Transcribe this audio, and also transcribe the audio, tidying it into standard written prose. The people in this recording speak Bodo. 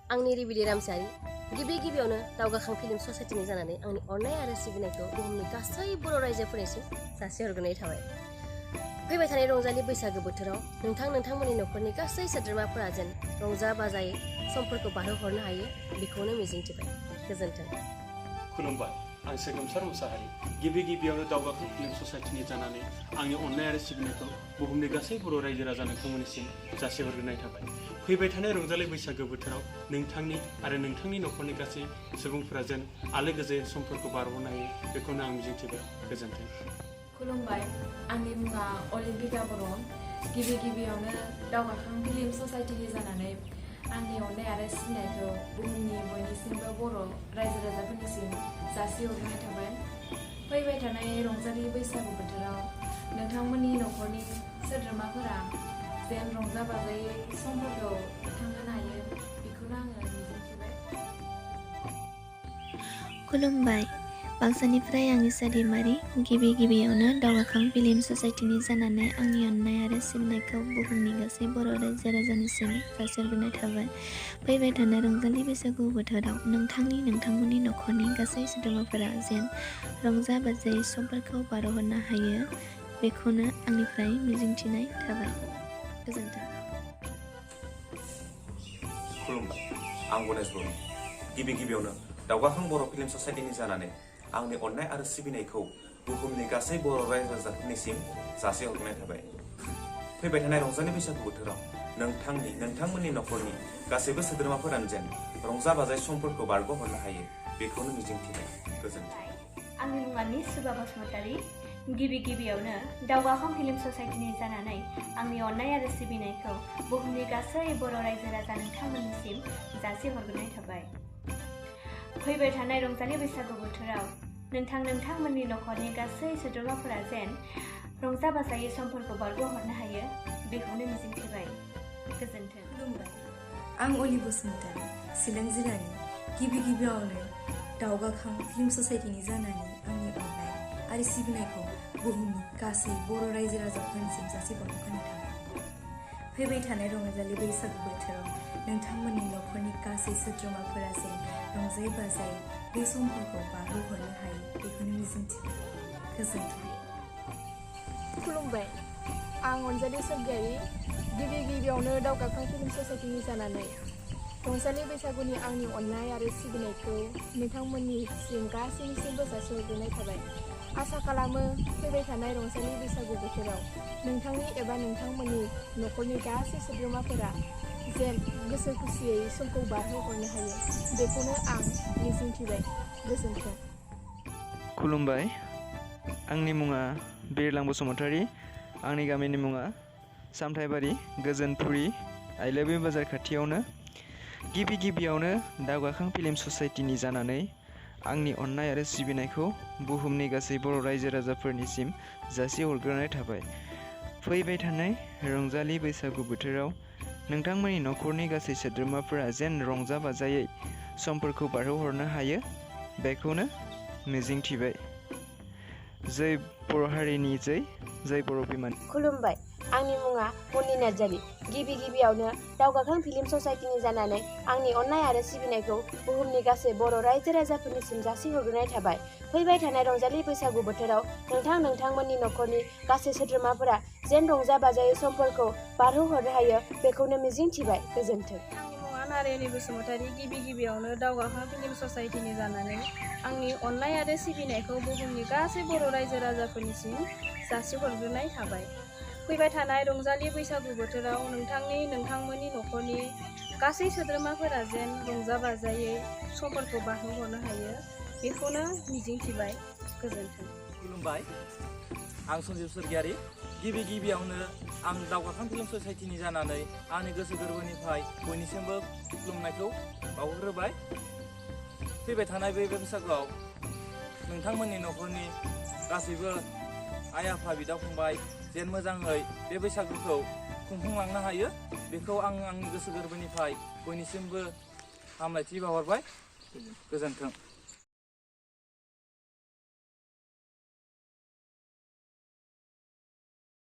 आं निरिबिलि रामचियारी गिबियावनो दावगाखां फिल्म ससाइटिनि जानानै आंनि अननाय आरो सिबिनायखौ बुहुमनि गासै बर' रायजोफोरनिसिम जासिहरग्रोनाय थाबाय। फैबाय थानाय रंजालि बैसागो बोथोराव नोंथांमोननि न'खरनि गासै सोद्रोमाफोरा जेन रंजा बाजायै समफोरखौ बारहोहरनो हायो बेखौनो मिजिंथिबाय। गोजोन्थों। खुलुमबाय, आं स्वगमसार मचाहारी गिबियावनो दावगाखां फिल्म ससाइटिनि जानानै आंनि अननाय आरो सिबिनायखौ बुहुमनि गासै बर' रायजो राजा नोंथांमोननिसिम जासिहरग्रोनाय थाबाय। फैबाय थानाय रंजालि बैसागो बोथोराव नोंथांनि न'खरनि गासै सुबुंफोरा जेन आलो गोजोन समफोरखौ बारहोनो हायो बेखौनो आं मिजिंथिबाय। गोजोन्थों। खुलुमबाय, आंनि मुङा अलिम्पिका बर' गिबियावनो दावगाखां फिल्म ससाइटिनि जानानै आंनि अननाय आरो सिबिनायखौ बुहुमनि बयनिसिमबो बर' रायजो राजाफोरनिसिम जासिहरग्रोनाय थाबाय। फैबाय थानाय रंजालि बैसागु बोथोराव नोंथांमोननि न'खरनि सोद्रोमाफोरा जेन रंजा बाजायै समफोरखौ थांहोनो हायो बेखौनो आङो मिजिंथिबाय। खुलुमबाय, बाक्सानिफ्राय आं एशा दाइमारी गिबियावनो दावगाखां फिल्म ससाइटिनि जानानै आंनि अननाय आरो सिबिनायखौ बुहुमनि गासै बर' रायजो राजानिसिम जासिहरग्रोनाय थाबाय। फैबाय थानाय रंजालि बैसागु बोथोराव नोंथांमोननि न'खरनि गासै सोद्रोमाफोरा जेन रंजा बाजायै समफोरखौ बारहोहरनो हायो बेखौनो आंनिफ्राय मिजिंथिनाय थाबाय। गोजोन्थों। खुलुमबाय, आं गणेश बरो गिबियावनो दावगाखां बर' फिल्म ससाइटिनि जानानै आंनि अननाय आरो सिबिनायखौ बुहुमनि गासै बर' रायजो राजाफोरनिसिम जासिहरग्रोनाय थाबाय। फैबाय थानाय रंजालि बैसागु बोथोराव नोंथांमोननि न'खरनि गासैबो सोद्रोमाफोरानो जेन रंजा बाजायै समफोरखौ बारग'हरनो हायो बेखौनो मिजिंथिबाय। गोजोन्थों। आंनि मुङा सुभा बासुमतारी गिबियावनो दावगाखां फिल्म ससाइटिनि जानानै आंनि अननाय आरो सिबिनायखौ बुहुमनि गासै बर' रायजो राजा नोंथांमोननिसिम जासिहरग्रोनाय थाबाय। फैबाय थानाय रंजालि बैसागु बोथोराव नोंथांमोननि न'खरनि गासै सोद्रोमाफोरा जेन रंजा बाजायै समफोरखौ बारग'हरनो हायो बेखौनो मिजिंथिबाय। गोजोन्थों। खुलुमबाय, आं ओली बसुमतारी चिरां जिल्लानि गिबियावनो दावगाखां फिल्म ससाइटिनि जानानै आंनि अननाय आरो सिबिनायखौ बुहुमनि गासै बर' रायजो राजाफोरनिसिम जासिहरग्रोनाय थाबाय। फैबाय थानाय रंजालि बैसागु बोथोराव नोंथांमोननि न'खरनि गासै सोद्रोमाफोरा जेन रंजायै बाजायै बे समफोरखौ बारहोहरनो हायो बेखौनो मिजिंथिबाय। गोजोन्थों। खुलुमबाय, आं अनजालि स्वर्गियारी गिबियावनो दावगाखां फिल्म ससाइटिनि जानानै रंजालि बैसागुनि आंनि अननाय आरो सिबिनायखौ नोंथांमोननिसिम गासैनिसिमबो जासिहरग्रोनाय थाबाय। आसा खालामो फैबाय थानाय रंजालि बैसागु बोथोराव नोंथांमोननि न'खरनि गासै सोद्रोमाफोरा जेन गोसो खुसियै समखौ बारहोहरनो हायो बेखौनो आं मिजिंथिबाय। गोजोन्थों। खुलुमबाय, आंनि मुङा बिरलां बसुमतारी आंनि गामिनि मुङा सामथाइबारि गोजोनपुरि आइलाबि बाजार खाथियावनो गिबियावनो दावगाखां फिल्म ससाइटिनि जानानै आंनि अननाय आरो सिबिनायखौ बुहुमनि गासै बर' रायजो राजाफोरनिसिम जासिहरग्रोनाय थाबाय। फैबाय थानाय रंजालि बैसागु बोथोराव नोंथांमोननि न'खरनि गासै सोद्रोमाफोरा जेन रंजा बाजायै समफोरखौ बारहोहरनो हायो बेखौनो मिजिंथिबाय। जय बर' हारिनि जय बर' बिमानि। खुलुमबाय, आंनि मुङा मुन्नि नार्जारी गिबियावनो दावगाखां फिल्म ससाइटिनि जानानै आंनि अननाय आरो सिबिनायखौ बुहुमनि गासै बर' रायजो राजाफोरनिसिम जासिहरग्रोनाय थाबाय। फैबाय थानाय रंजालि बैसागु बोथोराव नोंथांमोननि न'खरनि गासै सोद्रोमाफोरा जेन रंजा बाजायै समफोरखौ बारहोहरनो हायो बेखौनो मिजिंथिबाय। गोजोन्थों। आंनि मुङा नारायणी बसुमतारी गिबियावनो दावगाखां फिल्म ससाइटिनि जानानै आंनि अननाय आरो सिबिनायखौ बुहुमनि गासै बर' रायजो राजाफोरनिसिम जासिहरग्रोनाय थाबाय। फैबाय थानाय रंजालि बैसागु बोथोराव नोंथांमोननि न'खरनि गासै सोद्रोमाफोरा जेन रंजा बाजायै समफोरखौ बारहोहरनो हायो बेखौनो मिजिंथिबाय। गोजोन्थों। खुलुमबाय, आं सब्जिब स्वर्गियारी गिबियावनो आं दावगाखां फिल्म ससाइटिनि जानानै आंनि गोसो गोरबोनिफ्राय बयनिसिमबो खुलुमनायखौ बावहरग्रोबाय। फैबाय थानाय बे बैसागुआव नोंथांमोननि न'खरनि गासैबो आइ आफा बिदा फंबाय जेन मोजाङै बे बैसागुखौ खुंफुंलांनो हायो बेखौ आंनि गोसो गोरबोनिफ्राय बयनिसिमबो हामलायथि बावहरबाय। गोजोन्थों।